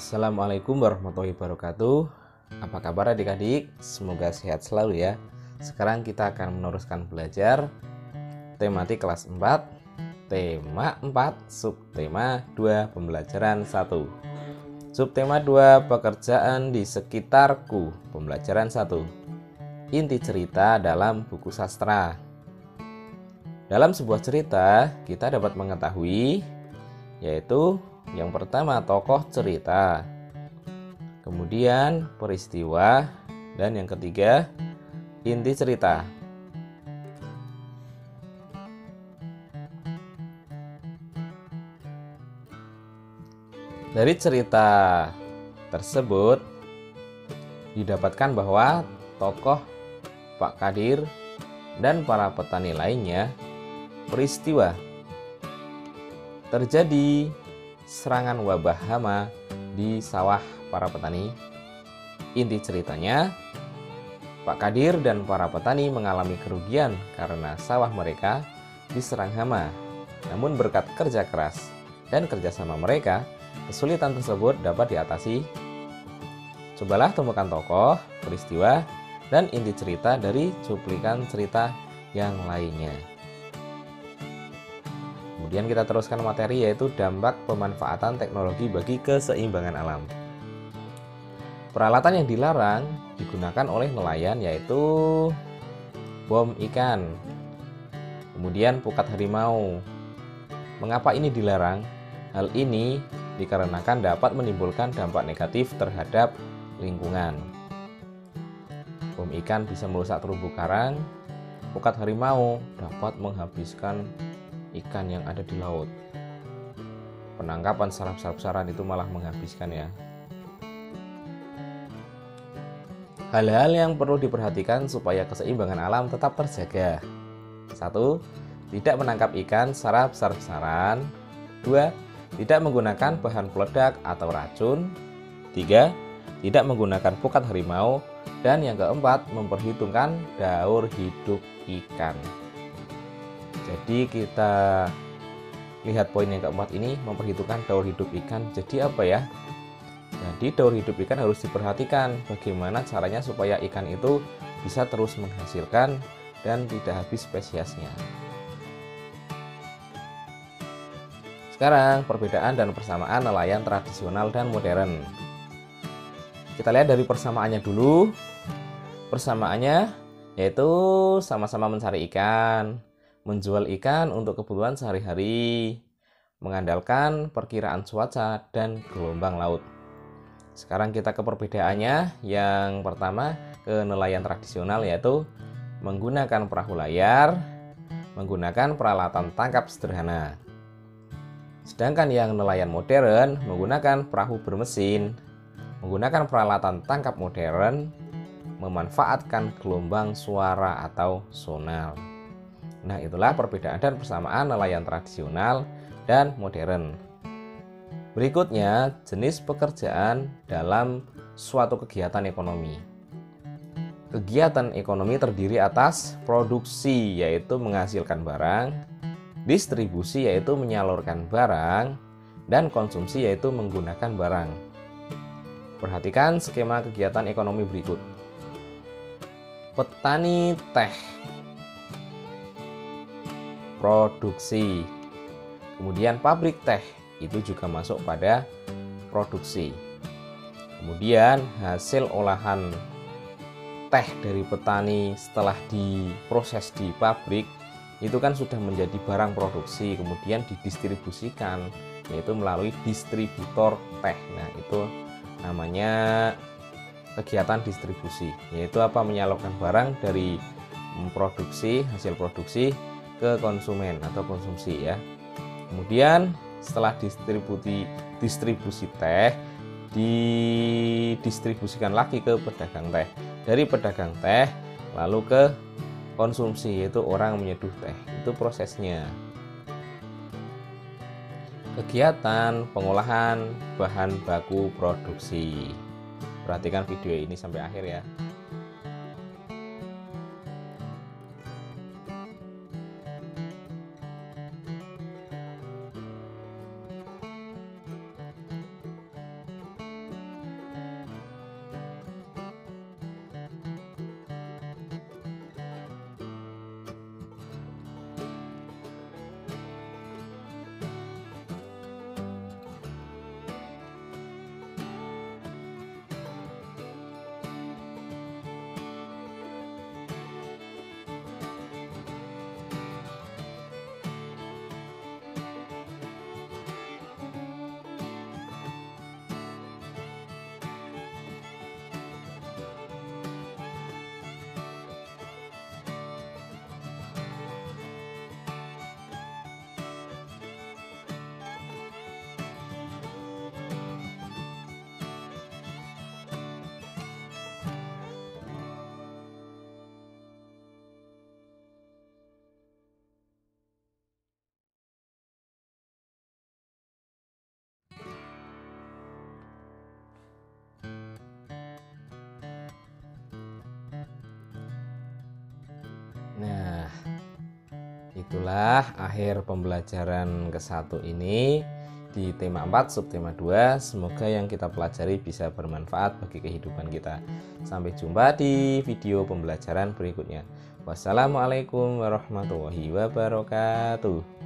Assalamualaikum warahmatullahi wabarakatuh. Apa kabar adik-adik? Semoga sehat selalu ya. Sekarang kita akan meneruskan belajar tematik kelas 4, tema 4, subtema 2, pembelajaran 1. Subtema 2, pekerjaan di sekitarku, pembelajaran 1. Inti cerita dalam buku sastra. Dalam sebuah cerita, kita dapat mengetahui yaitu yang pertama tokoh cerita, kemudian peristiwa, dan yang ketiga inti cerita. Dari cerita tersebut didapatkan bahwa tokoh Pak Kadir dan para petani lainnya peristiwa terjadi serangan wabah hama di sawah para petani. Inti ceritanya, Pak Kadir dan para petani mengalami kerugian karena sawah mereka diserang hama. Namun berkat kerja keras dan kerjasama mereka, kesulitan tersebut dapat diatasi. Cobalah temukan tokoh, peristiwa, dan inti cerita dari cuplikan cerita yang lainnya. Kemudian kita teruskan materi yaitu dampak pemanfaatan teknologi bagi keseimbangan alam. Peralatan yang dilarang digunakan oleh nelayan yaitu bom ikan, kemudian pukat harimau. Mengapa ini dilarang? Hal ini dikarenakan dapat menimbulkan dampak negatif terhadap lingkungan. Bom ikan bisa merusak terumbu karang, pukat harimau dapat menghabiskan ikan yang ada di laut. Penangkapan secara besar-besaran itu malah menghabiskan ya. Hal-hal yang perlu diperhatikan supaya keseimbangan alam tetap terjaga. 1. Tidak menangkap ikan secara besar-besaran. 2. Tidak menggunakan bahan peledak atau racun. 3. Tidak menggunakan pukat harimau. Dan yang keempat, memperhitungkan daur hidup ikan. Jadi kita lihat poin yang keempat ini, memperhitungkan daur hidup ikan. Jadi apa ya? Jadi daur hidup ikan harus diperhatikan bagaimana caranya supaya ikan itu bisa terus menghasilkan dan tidak habis spesiesnya. Sekarang perbedaan dan persamaan nelayan tradisional dan modern. Kita lihat dari persamaannya dulu. Persamaannya yaitu sama-sama mencari ikan, menjual ikan untuk kebutuhan sehari-hari, mengandalkan perkiraan cuaca dan gelombang laut. Sekarang kita ke perbedaannya. Yang pertama ke nelayan tradisional yaitu menggunakan perahu layar, menggunakan peralatan tangkap sederhana. Sedangkan yang nelayan modern menggunakan perahu bermesin, menggunakan peralatan tangkap modern, memanfaatkan gelombang suara atau sonar. Nah, itulah perbedaan dan persamaan nelayan tradisional dan modern. Berikutnya, jenis pekerjaan dalam suatu kegiatan ekonomi. Kegiatan ekonomi terdiri atas produksi, yaitu menghasilkan barang, distribusi, yaitu menyalurkan barang, dan konsumsi, yaitu menggunakan barang. Perhatikan skema kegiatan ekonomi berikut. Petani teh, produksi. Kemudian pabrik teh itu juga masuk pada produksi. Kemudian hasil olahan teh dari petani setelah diproses di pabrik itu kan sudah menjadi barang produksi, kemudian didistribusikan yaitu melalui distributor teh. Nah, itu namanya kegiatan distribusi, yaitu apa? Menyalurkan barang dari produksi, hasil produksi ke konsumen atau konsumsi ya. Kemudian setelah distribusi teh, didistribusikan lagi ke pedagang teh. Dari pedagang teh lalu ke konsumsi, yaitu orang menyeduh teh. Itu prosesnya. Kegiatan pengolahan bahan baku produksi. Perhatikan video ini sampai akhir ya. Nah, itulah akhir pembelajaran ke-1 ini di tema 4 subtema 2. Semoga yang kita pelajari bisa bermanfaat bagi kehidupan kita. Sampai jumpa di video pembelajaran berikutnya. Wassalamualaikum warahmatullahi wabarakatuh.